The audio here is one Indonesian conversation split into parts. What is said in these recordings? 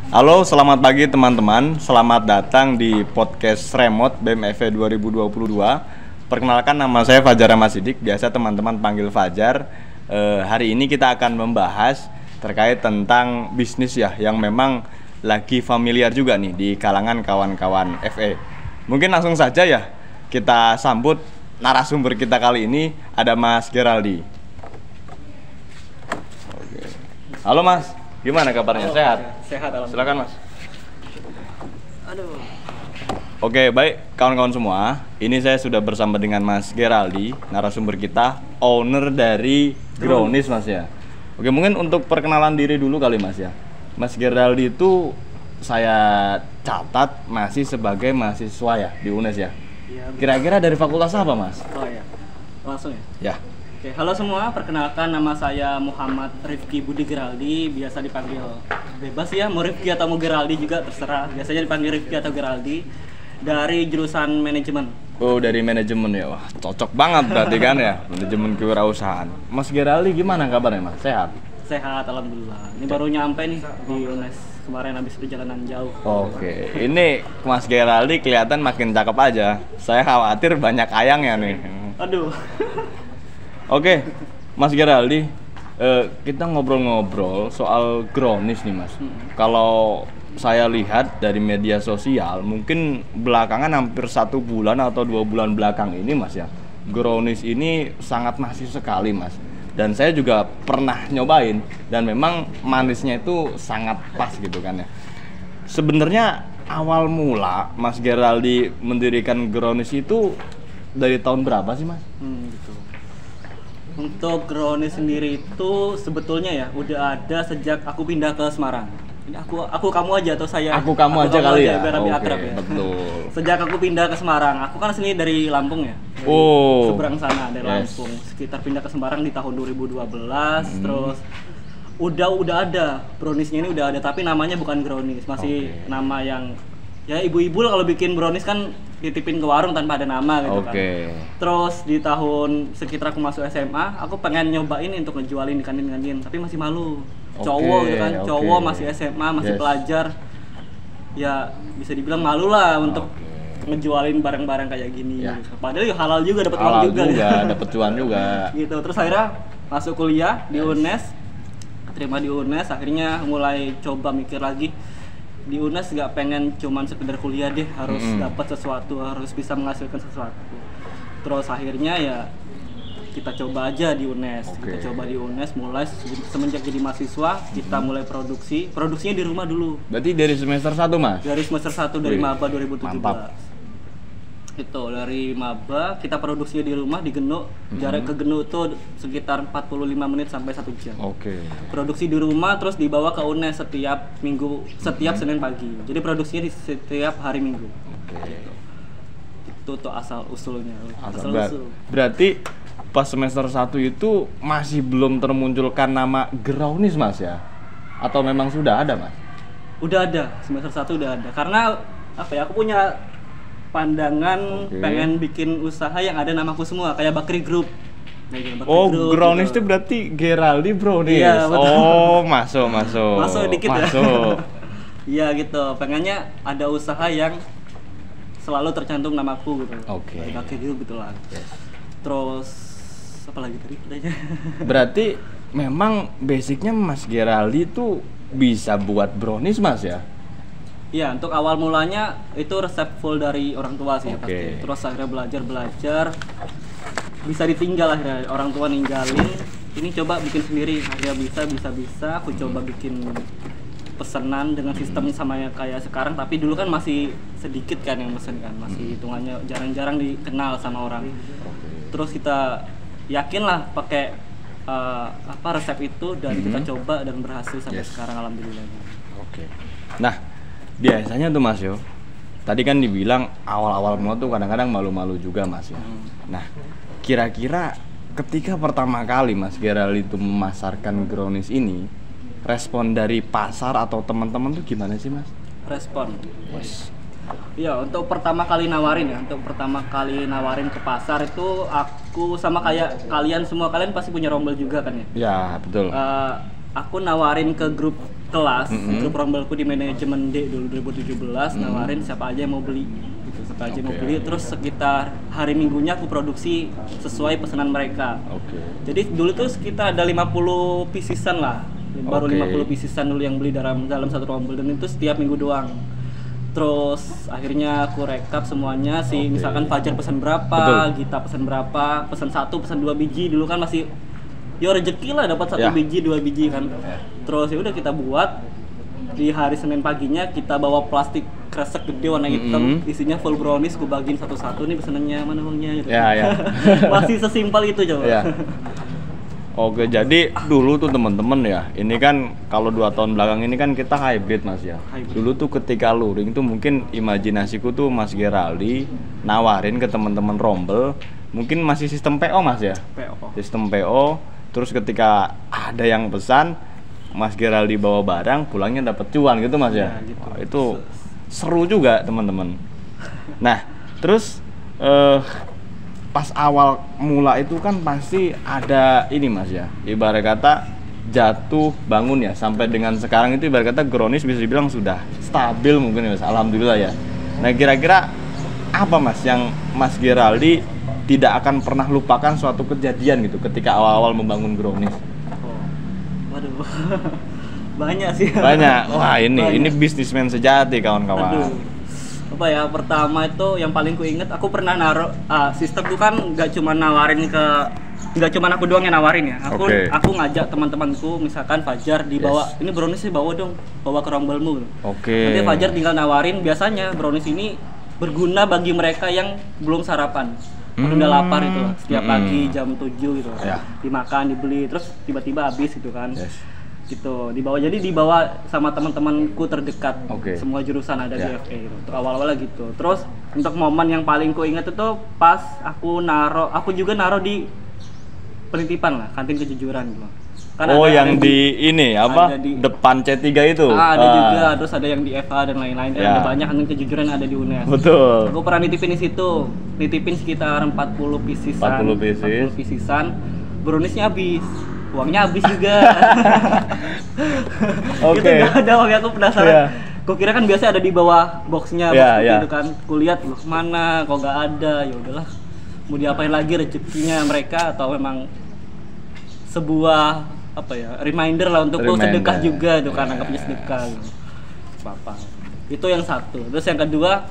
Halo, selamat pagi teman-teman. Selamat datang di podcast Remote BMFE 2022. Perkenalkan, nama saya Fajar Ahmad Siddiq. Biasa teman-teman panggil Fajar. Hari ini kita akan membahas terkait tentang bisnis ya, yang memang lagi familiar juga nih di kalangan kawan-kawan FE. Mungkin langsung saja ya kita sambut narasumber kita kali ini, ada Mas Geraldi. Oke. Halo Mas, gimana kabarnya? Sehat? Sehat, alhamdulillah. Silakan Mas. Aduh. Oke, baik kawan-kawan semua. Ini saya sudah bersama dengan Mas Geraldi, narasumber kita, owner dari Grownish Mas ya. Oke, mungkin untuk perkenalan diri dulu kali Mas ya. Mas Geraldi itu saya catat masih sebagai mahasiswa ya di UNES ya. Iya. Kira-kira dari fakultas apa Mas? Oh ya. Langsung ya. Ya. Oke, halo semua. Perkenalkan, nama saya Muhammad Rifki Budi Geraldi, biasa dipanggil bebas ya, mau Rifki atau mau Geraldi juga terserah. Biasanya dipanggil Rifki atau Geraldi, dari jurusan manajemen. Oh, dari manajemen ya. Wah, cocok banget berarti kan ya, manajemen kewirausahaan. Mas Geraldi gimana kabarnya Mas? Sehat? Sehat, alhamdulillah. Ini baru nyampe nih di UNES, kemarin habis perjalanan jauh. Oke, ini Mas Geraldi kelihatan makin cakep aja. Saya khawatir banyak ayangnya nih. Aduh. Oke, Mas Geraldi, kita ngobrol-ngobrol soal Grownish nih Mas. Kalau saya lihat dari media sosial, mungkin belakangan hampir 1 bulan atau 2 bulan belakang ini Mas ya, Grownish ini sangat masif sekali Mas. Dan saya juga pernah nyobain, dan memang manisnya itu sangat pas gitu kan ya. Sebenarnya awal mula Mas Geraldi mendirikan Grownish itu dari tahun berapa sih Mas? Gitu. Untuk Grownish sendiri itu sebetulnya ya udah ada sejak aku pindah ke Semarang. Ini aku kamu aja atau saya? Aku kamu aja kali ya. Biar lebih Oke, akrab ya. betul. Sejak aku pindah ke Semarang, aku kan asli dari Lampung ya. Dari Oh. seberang sana dari Yes. Lampung. Sekitar pindah ke Semarang di tahun 2012, terus udah ada brownies-nya ini udah ada, tapi namanya bukan Grownish, masih Oke. nama yang ya ibu-ibu lah kalau bikin brownies kan titipin ke warung tanpa ada nama gitu kan. Oke. Terus di tahun sekitar aku masuk SMA, aku pengen nyobain untuk ngejualin di kantin-kantin, tapi masih malu. Cowok gitu kan, cowok masih SMA, masih Yes. pelajar. Ya bisa dibilang malu lah untuk Oke. ngejualin barang-barang kayak gini. Ya. Gitu. Padahal ya halal juga, dapat uang Halal juga. juga, dapat cuan juga. Gitu. Terus akhirnya masuk kuliah di UNES, terima di UNES, akhirnya mulai coba mikir lagi. Di UNES nggak pengen cuman sekedar kuliah deh, harus dapat sesuatu, harus bisa menghasilkan sesuatu. Terus akhirnya ya kita coba aja di UNES. Oke. Kita coba di UNES, mulai semenjak jadi mahasiswa kita mulai produksinya di rumah dulu. Berarti dari semester 1 Mas? Dari semester 1 dari Wih, maba 2017. mantap. Itu dari maba kita produksinya di rumah di Genuk. Jarak ke Genuk tuh sekitar 45 menit sampai 1 jam. Oke. Produksi di rumah terus dibawa ke UNES setiap minggu, setiap Senin pagi. Jadi produksinya di setiap hari Minggu. Oke. Itu tuh asal usulnya. Berarti pas semester 1 itu masih belum termunculkan nama Grownish Mas ya? Atau memang sudah ada Mas? Udah ada, semester 1 udah ada. Karena apa ya? Aku punya pandangan Oke. pengen bikin usaha yang ada namaku semua, kayak Bakri Group. Kayak Bakri Oh, Group Grownish gitu. itu berarti Geraldi Brownish. Iya, betul. Oh, masuk. Masuk dikit ya. Masuk. Iya gitu, pengennya ada usaha yang selalu tercantum namaku gitu. Oke. Kayak Bakri Group gitu lah. Terus apa lagi tadi? Udahnya. Berarti memang basicnya Mas Geraldi itu bisa buat brownies Mas ya? Iya, untuk awal mulanya itu resep full dari orang tua sih Oke. pasti. Terus akhirnya belajar, bisa ditinggal akhirnya orang tua ninggalin. Ini coba bikin sendiri, akhirnya bisa. Aku coba bikin pesanan dengan sistem sama kayak sekarang, tapi dulu kan masih sedikit kan yang pesen kan, masih hitungannya jarang-jarang dikenal sama orang. Terus kita yakin lah pakai resep itu dan kita coba dan berhasil sampai Yes. sekarang alhamdulillah. Oke. Nah, biasanya tuh Mas Yo, tadi kan dibilang awal-awal mau tuh kadang-kadang malu-malu juga Mas ya. Nah, kira-kira ketika pertama kali Mas Geraldi itu memasarkan Grownish ini, respon dari pasar atau teman-teman tuh gimana sih Mas? Respon. Wes. Iya, untuk pertama kali nawarin ke pasar itu aku sama kayak kalian semua, kalian pasti punya rombel juga kan ya? Ya, betul. Aku nawarin ke grup kelas, grup rombelku di manajemen D dulu 2017 nawarin siapa aja yang mau beli gitu, siapa aja yang mau beli. Terus sekitar hari Minggunya aku produksi sesuai pesanan mereka. Jadi dulu tuh sekitar ada 50 pieces-an lah, baru 50 pieces-an dulu yang beli dalam satu rombel, dan itu setiap minggu doang. Terus akhirnya aku rekap semuanya sih, misalkan Fajar pesan berapa, Gita pesan berapa, pesan 1, pesan 2 biji. Dulu kan masih ya rezeki lah dapat 1 biji, 2 biji kan. Terus ya udah kita buat di hari Senin paginya, kita bawa plastik kresek gede warna hitam, isinya full brownies, gue bagiin satu-satu, nih pesanannya mana uangnya gitu. Masih sesimpel itu coba. Oke, jadi dulu tuh teman-teman ya, ini kan kalau 2 tahun belakang ini kan kita hybrid Mas ya. Dulu tuh ketika luring tuh mungkin imajinasiku tuh Mas Geraldi nawarin ke teman-teman rombel, mungkin masih sistem PO Mas ya. Sistem PO. Terus ketika ada yang pesan, Mas Geraldi bawa barang, pulangnya dapat cuan gitu Mas ya. Gitu. Wah, itu seru juga teman-teman. Nah, terus pas awal mula itu kan pasti ada ini Mas ya, ibarat kata jatuh bangun ya, sampai dengan sekarang itu ibarat kata Gronis bisa dibilang sudah stabil mungkin ya Mas, alhamdulillah ya. Nah kira-kira apa Mas yang Mas Geraldi tidak akan pernah lupakan suatu kejadian gitu ketika awal-awal membangun Gronis? Waduh, banyak sih. Banyak, wah ini bisnismen sejati kawan-kawan. Apa ya, pertama itu yang paling ku inget, aku pernah naruh sistem tuh kan nggak cuma nawarin nggak cuma aku doang yang nawarin ya, aku ngajak teman-temanku, misalkan Fajar dibawa, ini brownies sih bawa dong, bawa ke rombelmu. Nanti Fajar tinggal nawarin, biasanya brownies ini berguna bagi mereka yang belum sarapan, kalau udah lapar itu lah, setiap pagi jam 7 gitu, dimakan, dibeli, terus tiba-tiba habis gitu kan. Gitu dibawa sama teman-temanku terdekat, semua jurusan ada di FE gitu. Untuk awal-awalnya gitu. Terus untuk momen yang paling ku ingat itu pas aku juga naruh di penitipan lah, kantin kejujuran gitu. Kan yang di ini apa? Depan C3 itu. Ada juga, terus ada yang di FA dan lain-lain. Ada banyak kantin kejujuran yang ada di UNES. Betul. Aku pernah nitipin di situ. Nitipin sekitar 40 pieces-an. Browniesnya habis. Uangnya habis juga. Itu nggak ada uangnya, aku penasaran. Gue kira kan biasa ada di bawah boxnya, gitu kan. Kulihat loh mana, kok nggak ada. Ya udahlah, mau diapain lagi, rezekinya mereka atau memang sebuah apa ya, reminder lah untuk sedekah juga tuh, kan anggapnya sedekah. Gitu. Apa? Itu yang satu. Terus yang kedua,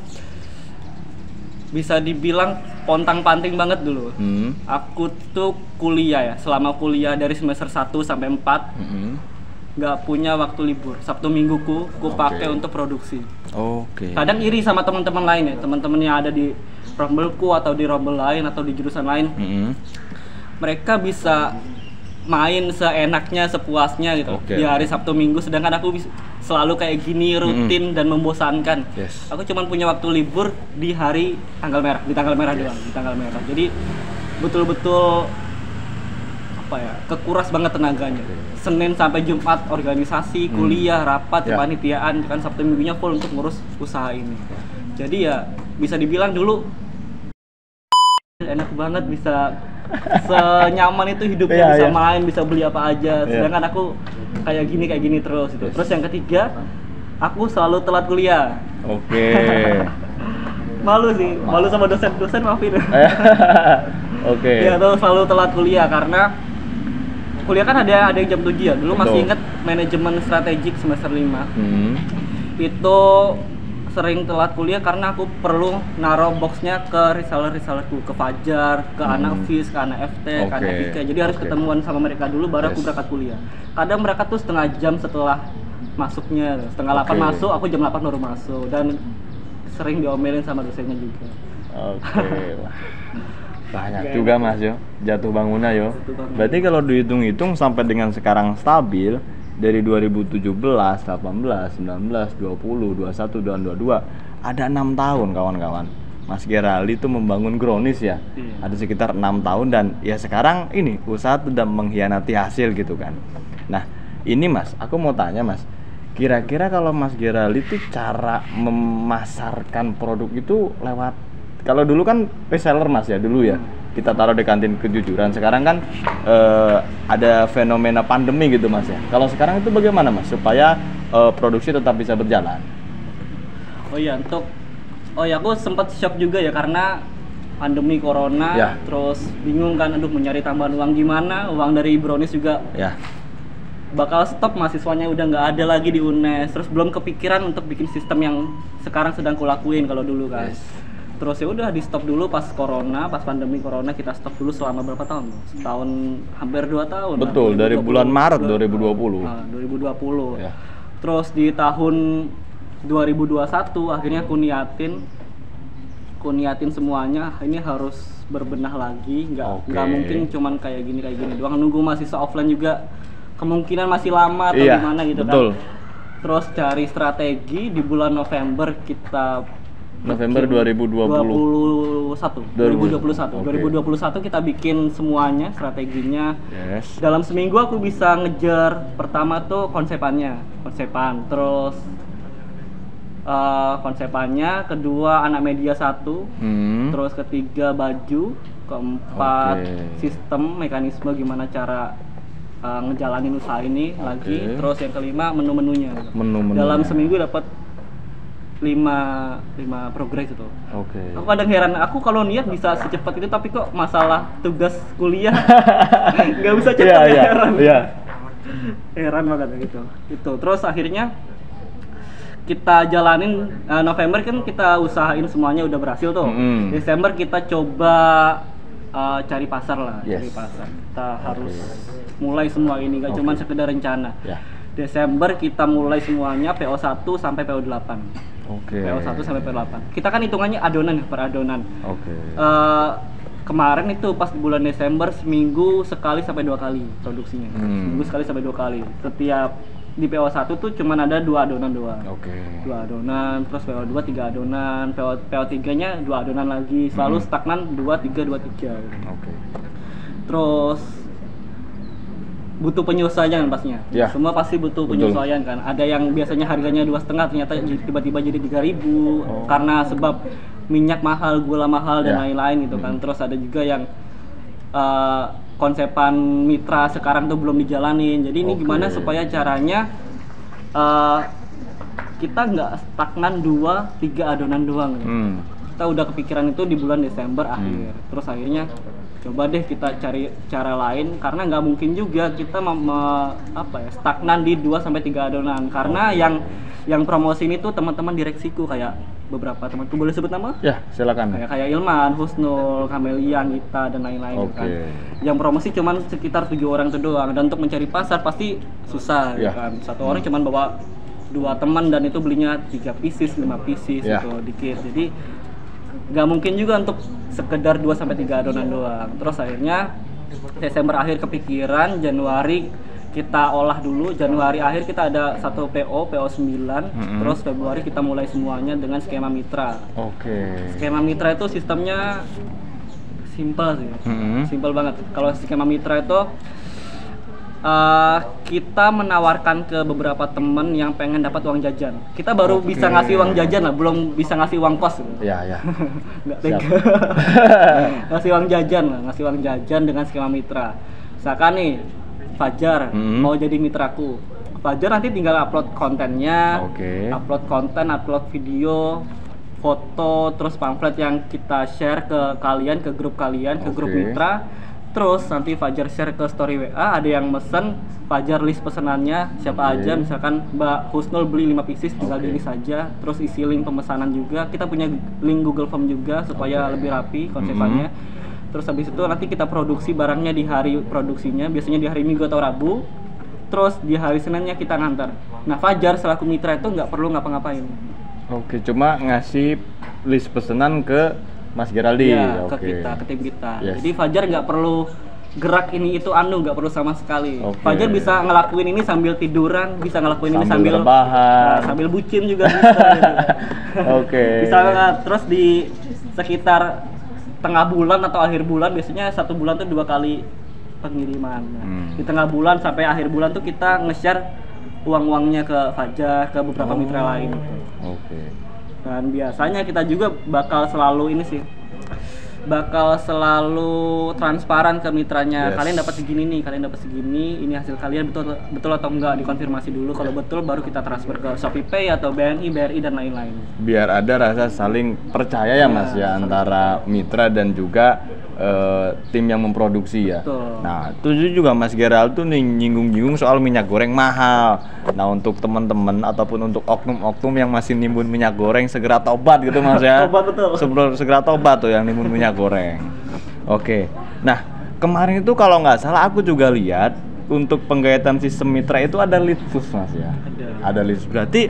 bisa dibilang pontang-panting banget dulu. Aku tuh kuliah ya, selama kuliah dari semester 1 sampai 4 nggak punya waktu libur. Sabtu mingguku pakai untuk produksi. Kadang iri sama teman-teman lain ya, teman-teman yang ada di rombelku atau di rombel lain atau di jurusan lain. Mereka bisa main seenaknya, sepuasnya gitu di hari Sabtu Minggu, sedangkan aku selalu kayak gini, rutin dan membosankan. Aku cuma punya waktu libur di hari tanggal merah, di tanggal merah doang, di tanggal merah. Jadi betul-betul apa ya, kekuras banget tenaganya. Senin sampai Jumat organisasi, kuliah, rapat, kepanitiaan, kan Sabtu Minggunya full untuk ngurus usaha ini. Jadi ya bisa dibilang dulu enak banget, bisa senyaman itu hidupnya, bisa main, bisa beli apa aja. Sedangkan aku kayak gini terus itu. Terus yang ketiga, aku selalu telat kuliah. Malu sih, malu sama dosen maafin. Ya tuh selalu telat kuliah karena kuliah kan ada yang jam 7 ya. Dulu masih inget manajemen strategik semester 5. Itu sering telat kuliah karena aku perlu naruh boxnya ke reseller-resellerku, ke Fajar, ke anak FIS, ke anak FT, ke anak Ika. Jadi harus ketemuan sama mereka dulu baru aku berangkat kuliah. Kadang mereka tuh setengah jam setelah masuknya, setengah 8 masuk, aku jam 8 baru masuk, dan sering diomelin sama dosennya juga. Banyak juga Mas yo, jatuh bangunnya yo. Berarti kalau dihitung-hitung sampai dengan sekarang stabil dari 2017, 18, 19, 20, 21, dan 22, ada 6 tahun kawan-kawan. Mas Geraldi itu membangun Gronis ya. Ada sekitar 6 tahun dan ya sekarang ini usaha sudah mengkhianati hasil gitu kan. Nah, ini Mas, aku mau tanya Mas. Kira-kira kalau Mas Geraldi itu cara memasarkan produk itu lewat, kalau dulu kan reseller Mas ya dulu ya. Kita taruh di kantin kejujuran. Sekarang kan ada fenomena pandemi gitu Mas ya. Kalau sekarang itu bagaimana Mas supaya produksi tetap bisa berjalan. Aku sempat shock juga ya karena pandemi corona, Ya. terus bingung kan, aduh mau nyari tambahan uang gimana, uang dari Brownies juga Ya. bakal stop, mahasiswanya udah nggak ada lagi di UNES, terus belum kepikiran untuk bikin sistem yang sekarang sedang kulakuin kalau dulu kan. Yes. Terus ya udah di stop dulu pas pandemi corona kita stop dulu selama berapa tahun? Setahun, hampir 2 tahun. Betul, dari bulan Maret 2020. 2020. Ya. Terus di tahun 2021 akhirnya aku niatin semuanya, ini harus berbenah lagi, nggak mungkin cuman kayak gini doang, nunggu mahasiswa offline juga kemungkinan masih lama atau gimana gitu betul. kan. Terus cari strategi di bulan November 2021 kita bikin semuanya strategi-nya. Yes. Dalam seminggu aku bisa ngejar pertama tuh konsepan, terus konsepannya, kedua anak media 1, terus ketiga baju, keempat sistem mekanisme gimana cara ngejalanin usaha ini lagi, terus yang kelima menu-menunya. Dalam seminggu dapat 5 progres itu. Aku kadang heran, aku kalau niat bisa secepat itu, tapi kok masalah tugas kuliah nggak bisa cepat. Heran banget gitu. Terus akhirnya kita jalanin, November kan kita usahain semuanya udah berhasil tuh. Desember kita coba cari pasar lah, cari pasar. Kita harus mulai semua ini, gak cuma sekedar rencana. Desember kita mulai semuanya PO1 sampai PO8. PO1 sampai PO8. Kita kan hitungannya adonan per adonan. Kemarin itu pas di bulan Desember seminggu sekali sampai 2 kali produksinya. Seminggu sekali sampai 2 kali. Setiap di PO1 tuh cuman ada 2 adonan doang. 2 adonan, terus PO2 3 adonan, PO3-nya 2 adonan lagi. Selalu stagnan 2 3 2 3 gitu. Terus butuh penyesuaian pastinya. Semua pasti butuh penyesuaian kan. Ada yang biasanya harganya 2,5 ternyata tiba-tiba jadi 3.000 karena sebab minyak mahal, gula mahal dan lain-lain gitu kan. Terus ada juga yang konsepan mitra sekarang tuh belum dijalanin. Jadi ini gimana supaya caranya kita nggak stagnan 2-3 adonan doang gitu. Kita udah kepikiran itu di bulan Desember akhir. Terus akhirnya coba deh kita cari cara lain, karena nggak mungkin juga kita stagnan di 2-3 adonan, karena yang promosi ini tuh teman-teman direksiku, kayak beberapa temanku, boleh sebut nama? Ya, silakan. Kayak Ilman, Husnul, Kamelian, Gita dan lain-lain kan. Yang promosi cuman sekitar 7 orang itu doang, dan untuk mencari pasar pasti susah kan. Satu orang cuman bawa 2 teman dan itu belinya 3 pieces, 5 pieces gitu, dikit. Jadi nggak mungkin juga untuk sekedar 2-3 adonan doang. Terus akhirnya Desember akhir kepikiran, Januari kita olah dulu. Januari akhir kita ada 1 PO9, terus Februari kita mulai semuanya dengan skema mitra. Skema mitra itu sistemnya simpel sih, simpel banget. Kalau skema mitra itu kita menawarkan ke beberapa temen yang pengen dapat uang jajan. Kita baru bisa ngasih uang jajan lah, belum bisa ngasih uang kos gitu. Nggak tega. ngasih uang jajan dengan skema mitra. Misalkan nih Fajar mau jadi mitraku. Fajar nanti tinggal upload kontennya, upload video, foto, terus pamflet yang kita share ke kalian, ke grup kalian, ke grup mitra. Terus nanti Fajar share ke story WA, ada yang mesen, Fajar list pesanannya siapa aja, misalkan Mbak Husnul beli 5 pieces, tinggal di list aja, terus isi link pemesanan juga. Kita punya link Google Form juga supaya lebih rapi konsepannya. Terus habis itu nanti kita produksi barangnya di hari produksinya, biasanya di hari Minggu atau Rabu. Terus di hari Seninnya kita ngantar. Nah, Fajar selaku mitra itu nggak perlu ngapa-ngapain. Cuma ngasih list pesanan ke Mas Geraldi. Ke kita, ke tim kita. Jadi Fajar nggak perlu gerak ini itu nggak perlu sama sekali. Fajar bisa ngelakuin ini sambil tiduran, bisa ngelakuin ini sambil rebahan, sambil bucin juga bisa. Gitu. Bisa banget. Terus di sekitar tengah bulan atau akhir bulan, biasanya 1 bulan tuh 2 kali pengiriman. Di tengah bulan sampai akhir bulan tuh kita nge-share uang-uangnya ke Fajar, ke beberapa mitra lain. Dan biasanya kita juga bakal selalu ini sih, bakal selalu transparan ke mitranya. Yes. Kalian dapat segini nih, kalian dapat segini, ini hasil kalian betul atau enggak, dikonfirmasi dulu. Kalau betul baru kita transfer ke ShopeePay atau BNI, BRI dan lain-lain. Biar ada rasa saling percaya ya Mas ya antara mitra dan juga tim yang memproduksi ya. Betul. Nah, itu juga Mas Gerald tuh nyinggung-nyinggung soal minyak goreng mahal. Nah, untuk teman-teman ataupun untuk oknum-oknum yang masih nimbun minyak goreng segera tobat gitu Mas ya. Tobat, betul. Segera tobat tuh yang nimbun minyak goreng. Oke. Nah, kemarin itu kalau nggak salah aku juga lihat untuk penggayatan sistem mitra itu ada Litfus Mas ya. Ada Litfus. Berarti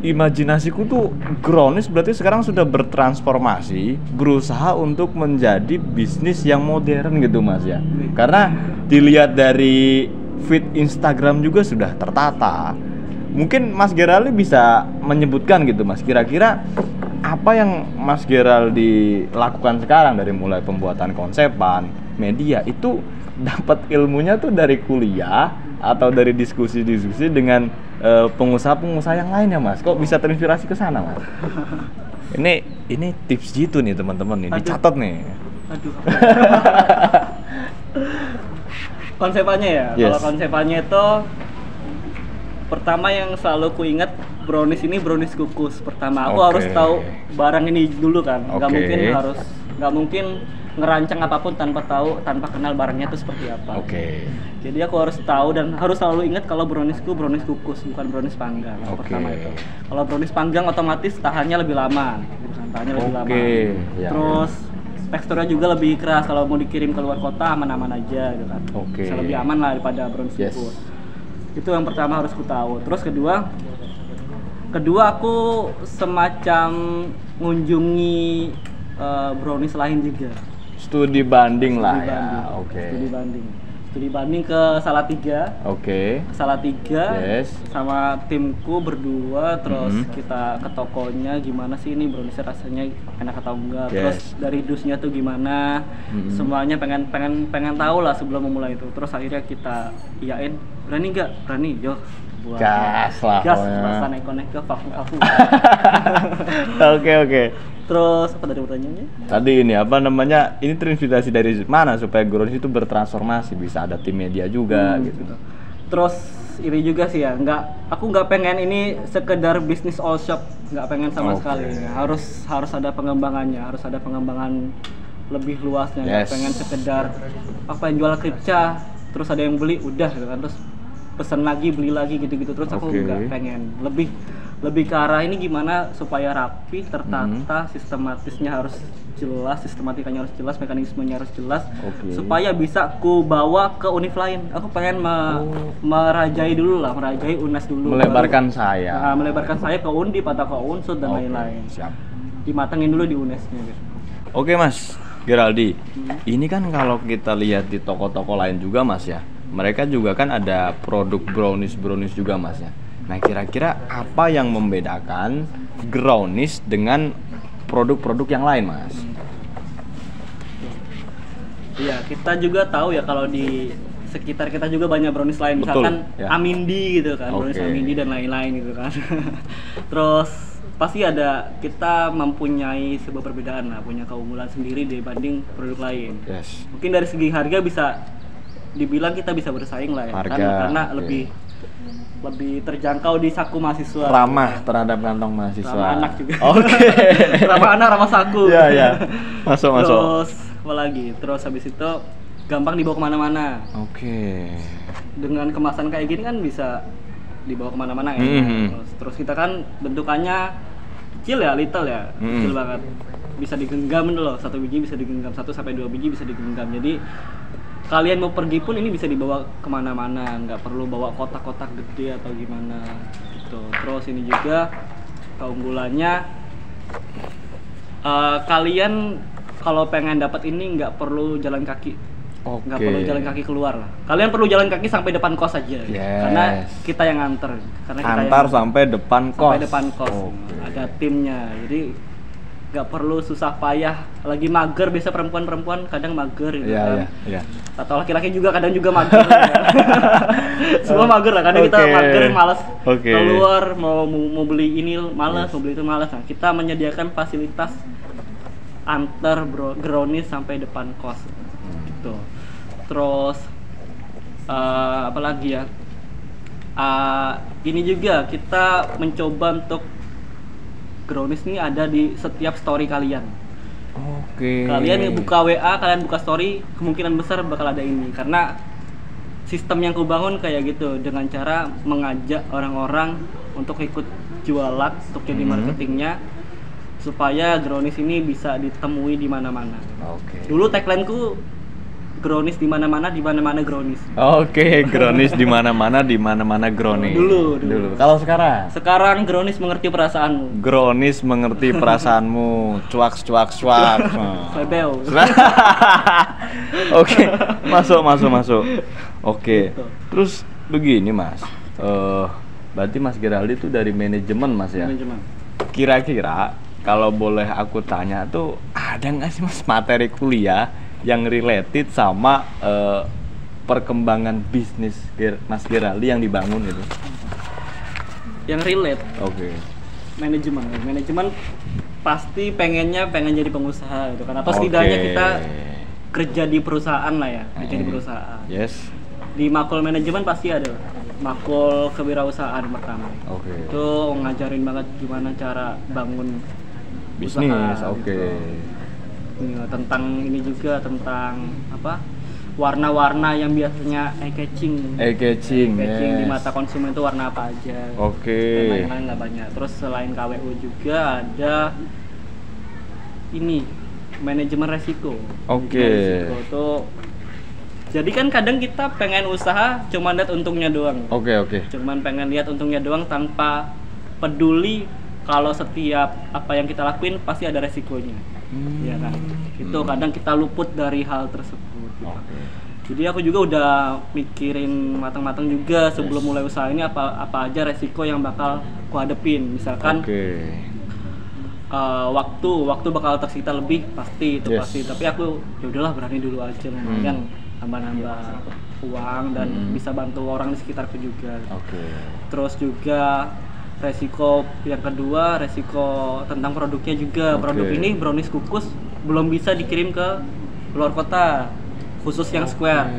imajinasiku tuh Grownish berarti sekarang sudah bertransformasi, berusaha untuk menjadi bisnis yang modern gitu Mas ya. Karena dilihat dari feed Instagram juga sudah tertata. Mungkin Mas Geraldi bisa menyebutkan gitu Mas, kira-kira apa yang Mas Geraldi lakukan sekarang dari mulai pembuatan konsepan, media itu dapat ilmunya tuh dari kuliah atau dari diskusi-diskusi dengan pengusaha-pengusaha yang lain ya Mas? Kok bisa terinspirasi ke sana Mas? Ini tips gitu nih teman-teman nih, dicatat nih. Aduh. Konsepannya ya. Yes. Kalau konsepannya itu pertama yang selalu ku ingat brownies ini brownies kukus. Pertama aku harus tahu barang ini dulu kan. Nggak mungkin ngerancang apapun tanpa kenal barangnya itu seperti apa. Jadi aku harus tahu dan harus selalu ingat kalau browniesku brownies kukus bukan brownies panggang. Pertama itu. Kalau brownies panggang otomatis tahannya lebih lama. Ya, terus teksturnya juga lebih keras, kalau mau dikirim ke luar kota aman-aman aja gitu kan. Bisa lebih aman lah daripada brownies kukus. Itu yang pertama harus ku tahu. Terus kedua aku semacam ngunjungi brownies lain juga. Studi banding lah ya. Studi banding ke Salatiga. Salatiga. Sama timku berdua, terus kita ke tokonya gimana sih ini brownies rasanya enak atau enggak. Terus dari dusnya tuh gimana. Semuanya pengen tahu lah sebelum memulai itu. Terus akhirnya kita iyain, berani enggak? Berani, yo. Gas lah. Rasa naik ke Pak Alfu. Oke. Terus apa tadi pertanyaannya? Tadi ini apa namanya? Ini terinspirasi dari mana supaya Grownish itu bertransformasi, bisa ada tim media juga gitu. Terus ini juga sih ya, aku nggak pengen ini sekedar bisnis all shop, nggak pengen sama sekali. Harus ada pengembangannya, harus ada pengembangan lebih luasnya. Nggak pengen sekedar apa yang jual kripca, terus ada yang beli, udah gitu kan, terus pesen lagi, beli lagi gitu-gitu terus. Aku nggak pengen, lebih ke arah ini gimana supaya rapi, tertata, sistematisnya harus jelas, sistematikanya harus jelas, mekanismenya harus jelas, supaya bisa ku bawa ke univ lain. Aku pengen merajai dulu lah, merajai UNES dulu. Melebarkan saya ke Undip atau ke Unsud dan lain-lain. Siap. Dimatengin dulu di UNES-nya gitu. Oke Mas Geraldi, ini kan kalau kita lihat di toko-toko lain juga Mas ya, mereka juga kan ada produk brownies juga Mas ya. Nah, kira-kira apa yang membedakan Grownish dengan produk-produk yang lain, Mas? Iya, kita juga tahu ya kalau di sekitar kita juga banyak brownies lain. Misalkan Amindi gitu kan, brownies Amindi dan lain-lain gitu kan. Terus pasti kita mempunyai sebuah perbedaan lah, punya keunggulan sendiri dibanding produk lain. Mungkin dari segi harga bisa dibilang kita bisa bersaing lah ya, karena lebih terjangkau di saku mahasiswa. Ramah terhadap kantong mahasiswa. Ramah anak juga. Ramah anak, ramah saku. Iya. Masuk. Terus apa lagi? Terus habis itu gampang dibawa kemana-mana. Dengan kemasan kayak gini kan bisa dibawa kemana-mana ya. Terus kita kan bentukannya kecil ya, little ya, kecil banget. Bisa digenggam loh, 1 biji bisa digenggam, 1 sampai 2 biji bisa digenggam. Jadi kalian mau pergi pun ini bisa dibawa kemana-mana, nggak perlu bawa kotak-kotak gede atau gimana gitu. Terus ini juga keunggulannya, kalian kalau pengen dapat ini nggak perlu jalan kaki, nggak perlu jalan kaki keluar lah. Kalian perlu jalan kaki sampai depan kos aja, karena kita yang nganter. Sampai depan kos. Ada timnya, jadi nggak perlu susah payah. Lagi mager, biasa perempuan kadang mager gitu kan. Atau laki-laki juga kadang juga mager. Semua mager lah, kadang kita mager, malas keluar, mau beli ini malas, mau beli itu malas. Nah, kita menyediakan fasilitas antar Gronis sampai depan kos gitu. Terus apalagi ya, ini juga kita mencoba untuk Gronis ini ada di setiap story kalian. Oke. Kalian buka WA, kalian buka story, kemungkinan besar bakal ada ini karena sistem yang kubangun kayak gitu, dengan cara mengajak orang-orang untuk ikut jualan, untuk jadi marketingnya, supaya Gronis ini bisa ditemui di mana-mana. Oke. Dulu tagline-ku Gronis di mana-mana Gronis. Oke, Gronis di mana-mana Gronis. Dulu. Kalau sekarang? Sekarang Gronis mengerti perasaanmu. Gronis mengerti perasaanmu. Cuak. Plebeo. Oke, masuk. Oke. Gitu. Terus begini, Mas. Berarti Mas Geraldi itu dari manajemen, Mas ya? Manajemen. Kira-kira kalau boleh aku tanya tuh, ada nggak sih Mas materi kuliah yang related sama perkembangan bisnis Mas Geraldi yang dibangun itu? Yang relate. Oke. Manajemen pasti pengen jadi pengusaha gitu kan, atau setidaknya kita kerja di perusahaan lah ya, kerja di perusahaan. Yes. Di makul manajemen pasti ada makul kewirausahaan pertama. Oke. Itu ngajarin banget gimana cara bangun Bisnis. usaha, Oke. gitu. Tentang ini juga, tentang apa, warna-warna yang biasanya eye-catching di mata konsumen itu warna apa aja. Oke. Dan lain-lain lah banyak. Terus selain KWU juga ada ini manajemen resiko. Oke. Resiko tuh, jadi kan kadang kita pengen usaha cuma lihat untungnya doang. Oke. Cuman pengen lihat untungnya doang tanpa peduli kalau setiap apa yang kita lakuin pasti ada resikonya. Ya kan? Itu kadang kita luput dari hal tersebut. Oke. Jadi aku juga udah mikirin matang-matang juga sebelum mulai usaha ini apa aja resiko yang bakal ku hadepin. Misalkan waktu bakal tersita lebih, pasti itu pasti. Tapi aku ya udahlah, berani dulu aja, lumayan nambah uang dan bisa bantu orang di sekitarku juga. Terus juga resiko yang kedua, resiko tentang produknya juga. Produk ini brownies kukus belum bisa dikirim ke luar kota, khusus yang square.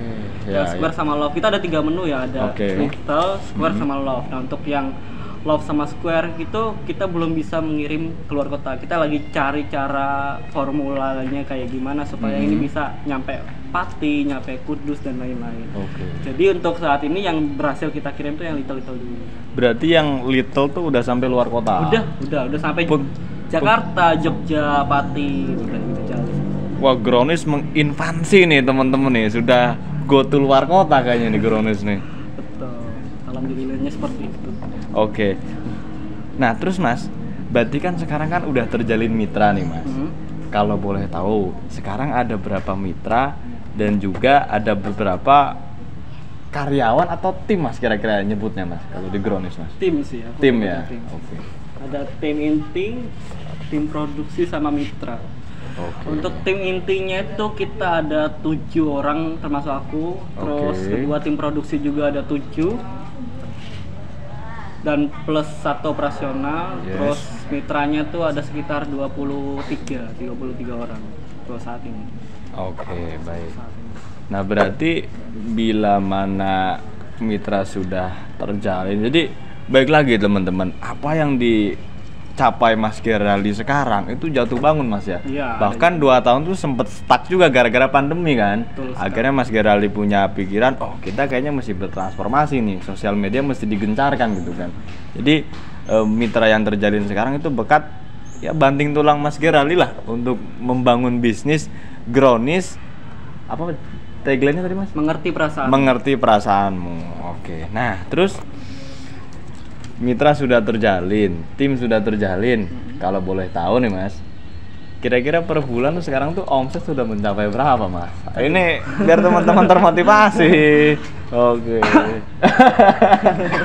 Square sama love, kita ada 3 menu ya, ada little, square sama love. Nah untuk yang love sama square itu kita belum bisa mengirim ke luar kota. Kita lagi cari cara formulanya kayak gimana supaya ini bisa nyampe Pati, nyampe Kudus dan lain-lain. Jadi untuk saat ini yang berhasil kita kirim tuh yang little dulu. Berarti yang little tuh udah sampai luar kota? Udah sampai Jakarta, Jogja, Pati, udah gitu jauh. Wah, Gronis menginvasi nih teman-teman nih, sudah go to luar kota kayaknya nih Gronis nih. Betul, alhamdulillahnya seperti itu. Oke. Nah terus Mas, berarti kan sekarang kan udah terjalin mitra nih Mas. Kalau boleh tahu, sekarang ada berapa mitra dan juga ada beberapa karyawan atau tim Mas kira-kira nyebutnya Mas kalau di Gronis Mas? Tim sih ya. Tim ya? Oke. Ada tim inti, tim produksi sama mitra. Untuk tim intinya itu kita ada 7 orang termasuk aku. Terus kedua tim produksi juga ada 7 dan plus 1 operasional. Terus mitranya tuh ada sekitar 23 orang untuk saat ini. Oke, baik. Nah berarti bila mana mitra sudah terjalin, jadi baik lagi teman-teman, apa yang dicapai Mas Geraldi sekarang itu jatuh bangun Mas ya. Bahkan 2 tahun tuh sempet stuck juga gara-gara pandemi kan. Akhirnya Mas Geraldi punya pikiran, oh kita kayaknya mesti bertransformasi nih, sosial media mesti digencarkan gitu kan. Jadi mitra yang terjalin sekarang itu berkat ya banting tulang Mas Geraldi lah untuk membangun bisnis Gronis. Apa tagline-nya tadi Mas? Mengerti perasaanmu. Oke. Nah, terus mitra sudah terjalin, tim sudah terjalin. Kalau boleh tahu nih Mas, kira-kira per bulan tuh sekarang tuh omset sudah mencapai berapa Mas? Ini biar teman-teman termotivasi. Oke.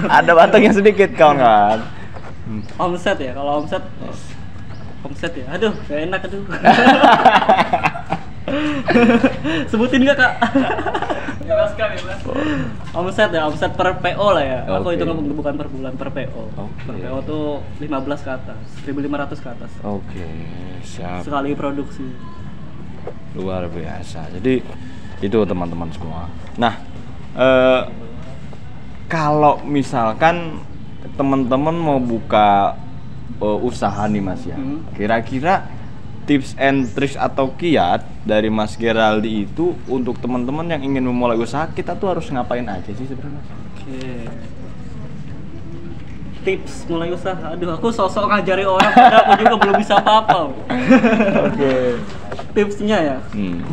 Ada batuknya sedikit kawan-kawan. Omset ya, kalau omset ya, aduh gak enak aduh. Sebutin gak Kak? Omset ya, omset per PO lah ya. Aku Oke. itu bukan per bulan, per PO. Oke. Per PO tuh 15 ke atas, 1.500 ke atas. Oke, siap. Sekali produksi. Luar biasa. Jadi itu teman-teman semua. Nah, kalau misalkan teman-teman mau buka usaha nih Mas ya, kira-kira tips and tricks atau kiat dari Mas Geraldi itu untuk teman-teman yang ingin memulai usaha, kita tuh harus ngapain aja sih sebenarnya? Oke. Tips mulai usaha. Aduh, aku sosok ngajari orang padahal aku juga belum bisa apa-apa. Oke. Tipsnya ya,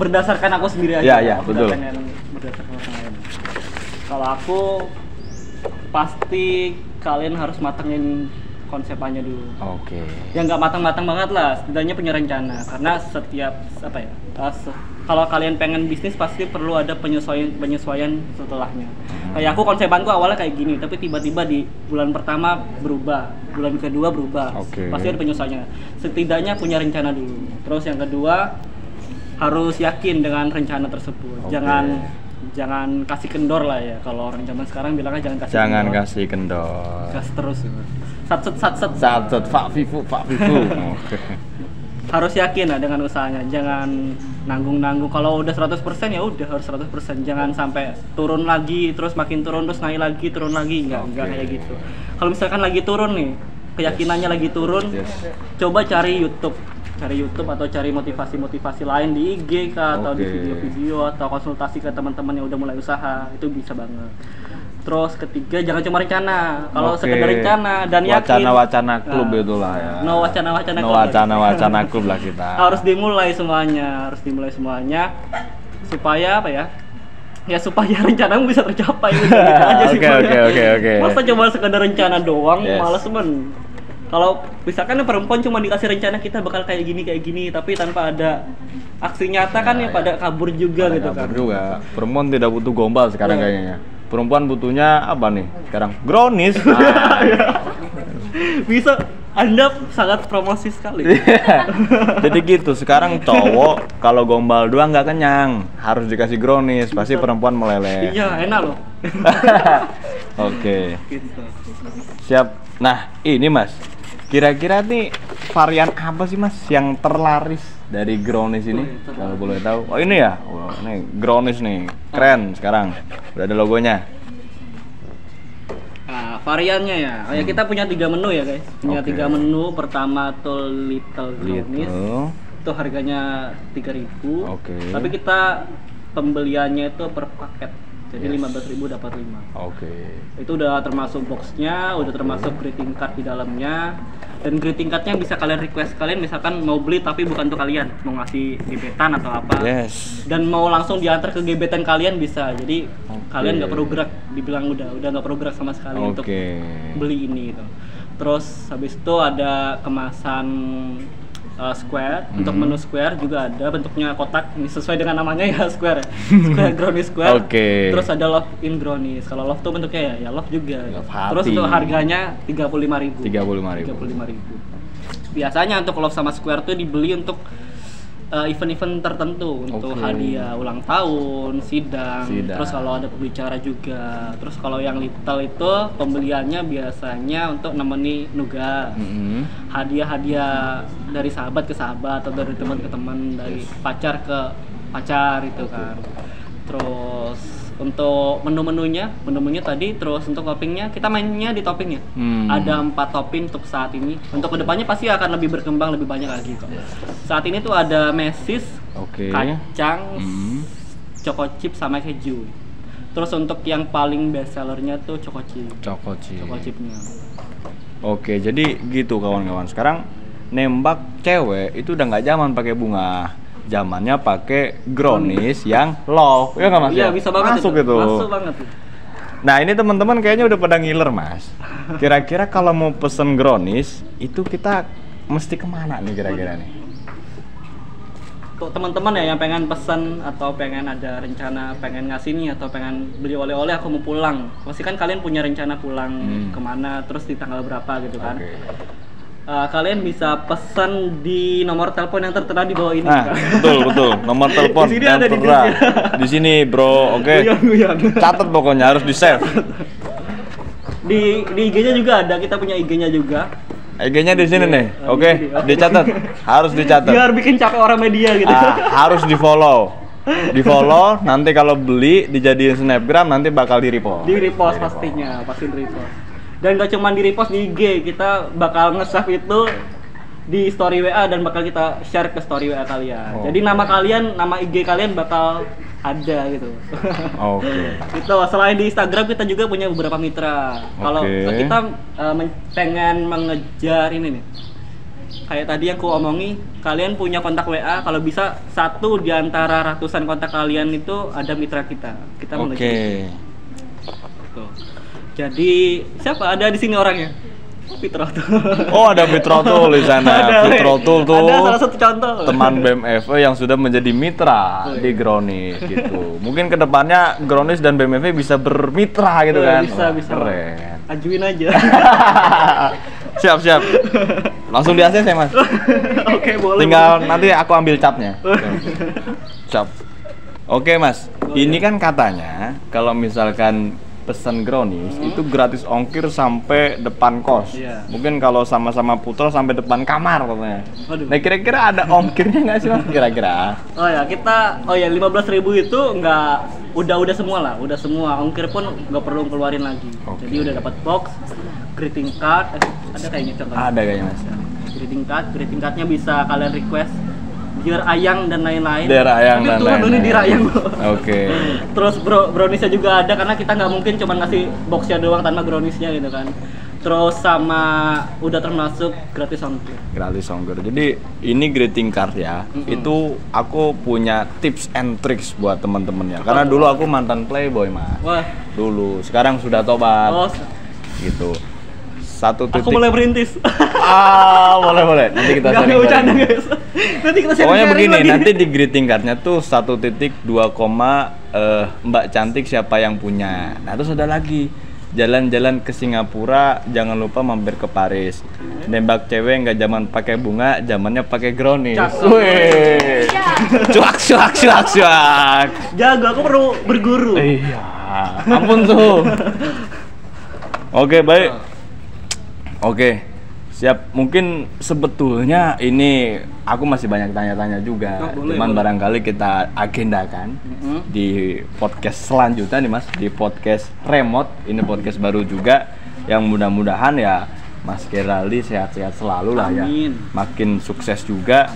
berdasarkan aku sendiri aja. Ya, ya, Aku betul. berdasarkan orang lain. Kalau aku pasti kalian harus matengin konsepannya dulu. Oke. Ya nggak matang-matang banget lah, setidaknya punya rencana. Karena setiap apa ya, kalau kalian pengen bisnis pasti perlu ada penyesuaian setelahnya. Kayak aku konsepanku awalnya kayak gini, tapi tiba-tiba di bulan pertama berubah, bulan kedua berubah. Oke. Pasti ada penyesuaiannya. Setidaknya punya rencana dulu. Terus yang kedua harus yakin dengan rencana tersebut. Oke. Jangan kasih kendor lah ya. Kalau orang zaman sekarang bilangnya jangan kasih Jangan kendor. kasih kendor. Gas terus. Satset. Satset, Pak Vivu. Oke. Harus yakin lah dengan usahanya, jangan nanggung-nanggung. Kalau udah 100% ya udah harus 100%. Jangan sampai turun lagi, terus makin turun, terus naik lagi, turun lagi. Enggak kayak gitu. Kalau misalkan lagi turun nih, keyakinannya lagi turun, coba cari YouTube atau cari motivasi lain di IG kah, atau di Oke. video-video, atau konsultasi ke teman-teman yang udah mulai usaha. Itu bisa banget. Terus ketiga, jangan cuma rencana. Kalau Oke. sekedar rencana dan yakin. Wacana-wacana klub itulah ya. No wacana-wacana No klub. wacana-wacana klub lah kita. Harus dimulai semuanya supaya apa ya? Ya supaya rencanamu bisa tercapai gitu aja sih. Oke. Masa cuma sekedar rencana doang, Yes. males men. Kalau misalkan perempuan cuma dikasih rencana kita bakal kayak gini, tapi tanpa ada aksi nyata kan ya pada kabur juga gitu kan. Kabur juga. Perempuan tidak butuh gombal sekarang Iya. kayaknya. Perempuan butuhnya apa nih sekarang? Gronis. Bisa, Anda sangat promosi sekali. Jadi gitu, sekarang cowok kalau gombal doang nggak kenyang, harus dikasih gronis, pasti perempuan meleleh. Iya, enak loh. Oke, Gitu. siap. Nah, ini Mas, kira-kira nih varian apa sih Mas yang terlaris dari gronis ini? Kalau boleh tahu. Oh ini ya, ini gronis nih, keren sekarang. Udah ada logonya. Nah, variannya ya. Oh ya, kita punya 3 menu ya, guys. Punya Oke. 3 menu. Pertama tuh Little Brownies. Gitu. Itu harganya 3.000. Oke. Tapi kita pembeliannya itu per paket. Jadi Yes. 15.000 dapat 5. Oke. Itu udah termasuk boxnya, udah termasuk greeting card di dalamnya. Dan greeting cardnya bisa kalian request, kalian misalkan mau beli tapi bukan untuk kalian, mau ngasih gebetan atau apa. Yes. Dan mau langsung diantar ke gebetan kalian bisa. Jadi Oke. kalian nggak perlu gerak, dibilang udah nggak perlu gerak sama sekali untuk Oke. beli ini gitu. Terus habis itu ada kemasan square. Untuk menu square juga ada bentuknya kotak, ini sesuai dengan namanya ya, square. Square brownies square. Oke. Terus ada love in brownies. Kalau love tuh bentuknya ya love juga. Love hati. Terus untuk harganya 35.000. 35.000. 35.000. Biasanya untuk love sama square tuh dibeli untuk event-event tertentu, untuk Oke. hadiah ulang tahun, sidang. Sidang. Terus kalau ada pembicara juga. Terus kalau yang little itu pembeliannya biasanya untuk nemeni nugas. Hadiah-hadiah dari sahabat ke sahabat atau dari teman ke teman, dari pacar ke pacar itu kan. Terus untuk menu-menunya tadi, terus untuk toppingnya kita mainnya di toppingnya. Ada 4 topping untuk saat ini. Untuk kedepannya pasti akan lebih berkembang, lebih banyak lagi kok. Saat ini tuh ada mesis, Oke. kacang, choco chip sama keju. Terus untuk yang paling best sellernya tuh choco chip. Choco Chipnya. Oke, jadi gitu kawan-kawan. Sekarang nembak cewek itu udah nggak zaman pakai bunga. Zamannya pakai gronis yang love. Ya nggak Mas? Iya, ya? bisa banget Masuk itu. Masuk banget. Nah, ini teman-teman kayaknya udah pada ngiler, Mas. Kira-kira kalau mau pesen gronis, itu kita mesti kemana nih kira-kira nih? Untuk teman-teman ya yang pengen pesan atau pengen ada rencana pengen ngasih nih atau pengen beli oleh-oleh, aku mau pulang. Pasti kan kalian punya rencana pulang kemana, terus di tanggal berapa gitu kan. Oke. kalian bisa pesan di nomor telepon yang tertera di bawah ini. Nah, betul. Nomor telepon Di sini yang ada di tertera. Di sini, Bro. Oke. Guyon. Catat pokoknya, harus di-save. Di IG-nya juga ada, kita punya IG-nya juga. IG-nya di sini nih. Oh, Oke, di sini. Oke. dicatat. Harus dicatat. Biar bikin capek orang media gitu. Harus di-follow. Di-follow, nanti kalau beli dijadiin snapgram nanti bakal di-repost. Di-repost pastinya, pasti di-repost. Dan gak cuma di-repost di IG, kita bakal nge-save itu di story WA dan bakal kita share ke story WA kalian. Jadi nama kalian, nama IG kalian bakal ada gitu. Oke. Itu selain di Instagram kita juga punya beberapa mitra. Kalau kita pengen mengejar ini nih. Kayak tadi yang ku omongi, kalian punya kontak WA, kalau bisa satu di antara ratusan kontak kalian itu ada mitra kita. Kita mengejar. Tuh. Jadi siapa ada di sini orangnya? Fitrotul. Oh, ada Fitrotul di sana. Fitrotul tuh. Ada salah satu contoh. Teman BMFW yang sudah menjadi mitra di Gronis gitu. Mungkin kedepannya Gronis dan BMFW bisa bermitra gitu kan. Bisa. Keren. Ajuin aja. Siap. Langsung di ACC, Mas. Oke, boleh. Tinggal nanti aku ambil capnya. Cap. Oke, Mas. Ini kan katanya kalau misalkan pesan Gronis itu gratis ongkir sampai depan kos. Mungkin kalau sama-sama Putra sampai depan kamar katanya. Nah, kira-kira ada ongkirnya nggak sih, Mas? Kira-kira? Oh ya, 15.000 itu udah semua lah, udah semua. Ongkir pun nggak perlu keluarin lagi. Jadi udah dapat box, greeting card, ada kayaknya contohnya. Ada kayaknya, Mas. Greeting cardnya bisa kalian request. Dear Ayang dan lain-lain. Dear Ayang dan lain-lain. Ini Dear Ayang. Oke. Terus browniesnya juga ada karena kita nggak mungkin cuma ngasih boxnya doang tanpa browniesnya gitu kan. Terus sama udah termasuk gratis ongkir. Gratis ongkir. Jadi ini greeting card ya. Itu aku punya tips and tricks buat teman-teman ya. Karena dulu aku mantan playboy, Mas. Wah. Dulu. Sekarang sudah tobat. Oh. Gitu. Satu titik. Aku mulai merintis. Boleh. Nanti kita sharing. Bercanda, guys. Nanti kita sharing. Pokoknya begini, lagi. nanti di greeting cardnya tuh 1.2, Mbak cantik siapa yang punya. Nah, terus ada lagi. Jalan-jalan ke Singapura, jangan lupa mampir ke Paris. Nembak cewek nggak zaman pakai bunga, zamannya pakai Gronis. Wih. Cuak. Jago, aku perlu berguru. Iya. Ampun tuh. Oke, baik. Oke, siap. Mungkin sebetulnya ini aku masih banyak tanya-tanya juga. Cuman barangkali kita agendakan di podcast selanjutnya nih, Mas. Di podcast remote, ini podcast baru juga. Yang mudah-mudahan ya Mas Geraldi sehat-sehat selalu lah. Amin. Ya. Makin sukses juga.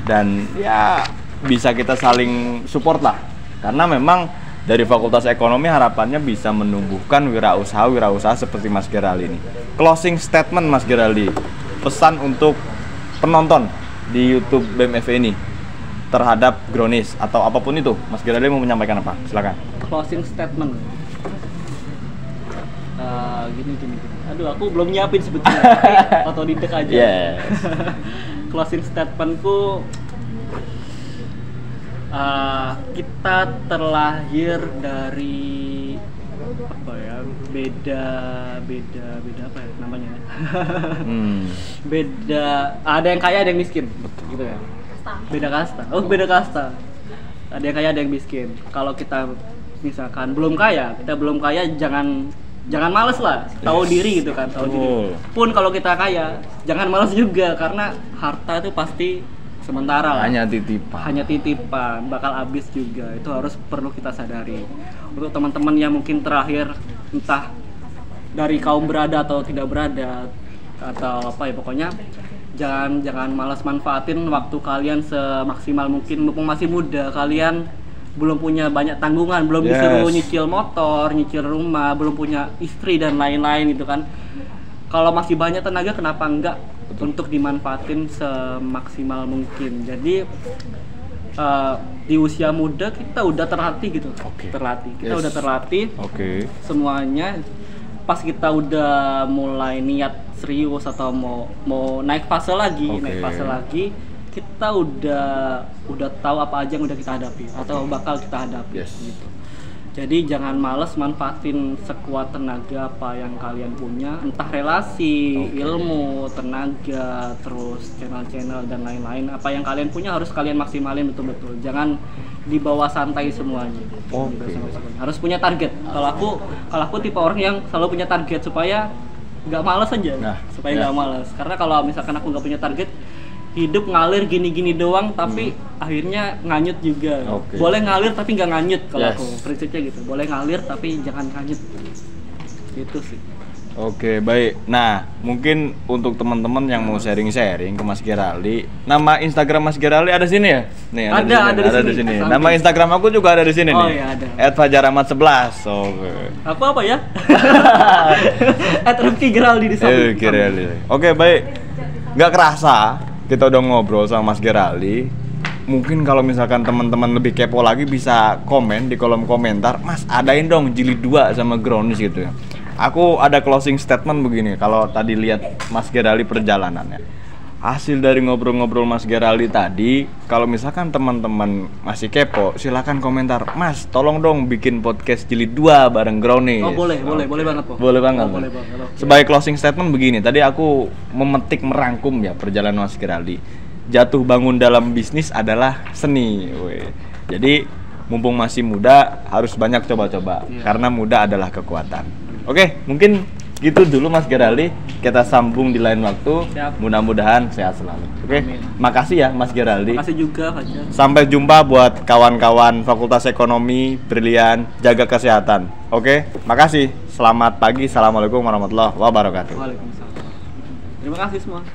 Dan ya bisa kita saling support lah. Karena memang dari Fakultas Ekonomi harapannya bisa menumbuhkan wirausaha seperti Mas Geraldi ini. Closing statement Mas Geraldi, pesan untuk penonton di YouTube BMFW ini terhadap Gronis atau apapun itu. Mas Geraldi mau menyampaikan apa? Silakan. Closing statement. Gini. Aduh, aku belum nyiapin sebetulnya. Otodidak aja. Yes. Closing statementku, kita terlahir dari apa ya, beda apa ya namanya. Beda, ada yang kaya ada yang miskin gitu ya. Beda kasta. Ada yang kaya ada yang miskin. Kalau kita misalkan belum kaya, jangan malas lah, tahu diri gitu kan, tahu diri. Pun kalau kita kaya, jangan malas juga karena harta itu pasti sementara lah. Hanya titipan, bakal habis juga. Itu harus perlu kita sadari. Untuk teman-teman yang mungkin terakhir entah dari kaum berada atau tidak berada atau apa ya, pokoknya jangan malas manfaatin waktu kalian semaksimal mungkin. Mumpung masih muda, kalian belum punya banyak tanggungan, belum disuruh nyicil motor, nyicil rumah, belum punya istri dan lain-lain gitu kan. Kalau masih banyak tenaga, kenapa enggak untuk dimanfaatin semaksimal mungkin. Jadi di usia muda kita udah terlatih gitu. Kita udah terlatih. Semuanya pas kita udah mulai niat serius atau mau naik fase lagi, kita udah tahu apa aja yang udah kita hadapi atau bakal kita hadapi gitu. Jadi jangan males, manfaatin sekuat tenaga apa yang kalian punya, entah relasi, ilmu, tenaga, terus channel-channel dan lain-lain. Apa yang kalian punya harus kalian maksimalin betul-betul. Jangan dibawa santai semuanya. Harus punya target. Kalau aku tipe orang yang selalu punya target supaya nggak malas aja. Supaya nggak malas. Karena kalau misalkan aku nggak punya target, hidup ngalir gini-gini doang tapi akhirnya nganyut juga. Boleh ngalir tapi nggak nganyut kalau aku prinsipnya gitu. Boleh ngalir tapi jangan nganyut. Gitu sih. Oke, baik. Nah, mungkin untuk teman-teman yang mau sharing-sharing ke Mas Geraldi, nama Instagram Mas Geraldi ada sini ya? Nih, ada di sini. Nama Instagram aku juga ada di sini nih. Iya, ada. @fajaramat11. Oke. Aku apa ya? @Rifki Geraldi di samping. Oke, baik. Nggak kerasa kita udah ngobrol sama Mas Geraldi. Mungkin kalau misalkan teman-teman lebih kepo lagi bisa komen di kolom komentar, Mas adain dong jilid 2 sama Gronis gitu ya. Aku ada closing statement begini, kalau tadi lihat Mas Geraldi perjalanannya, hasil dari ngobrol-ngobrol Mas Geraldi tadi, kalau misalkan teman-teman masih kepo, silakan komentar, Mas tolong dong bikin podcast jilid 2 bareng Gronis. Boleh banget kok. Boleh banget. Sebagai closing statement begini, tadi aku merangkum ya perjalanan Mas Geraldi. Jatuh bangun dalam bisnis adalah seni. Jadi mumpung masih muda harus banyak coba-coba, karena muda adalah kekuatan. Oke, mungkin gitu dulu Mas Geraldi. Kita sambung di lain waktu. Siap. Mudah-mudahan sehat selalu. Oke. Makasih ya Mas Geraldi. Makasih juga Fajar. Sampai jumpa buat kawan-kawan Fakultas Ekonomi Brilian, jaga kesehatan. Oke, makasih. Selamat pagi. Assalamualaikum warahmatullahi wabarakatuh. Waalaikumsalam. Terima kasih semua.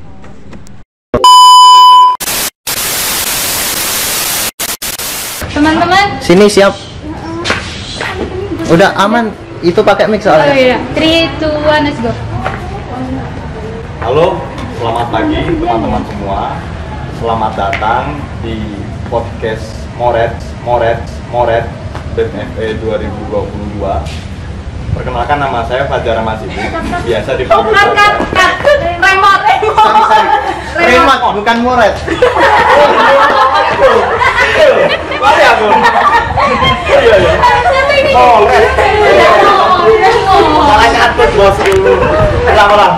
Teman-teman, Sini siap. Udah aman. Itu pakai mic oh soalnya. iya, 3, 2, 1, let's go. Halo, selamat pagi teman-teman semua. Selamat datang di podcast Moret BMFE 2022. Perkenalkan, nama saya Fajar Mas Ibu. Biasa dipanggil Fajar. Remote, bukan Moret. Mari aku. Iya. Moret. Salahnya atut bosku. Ulang.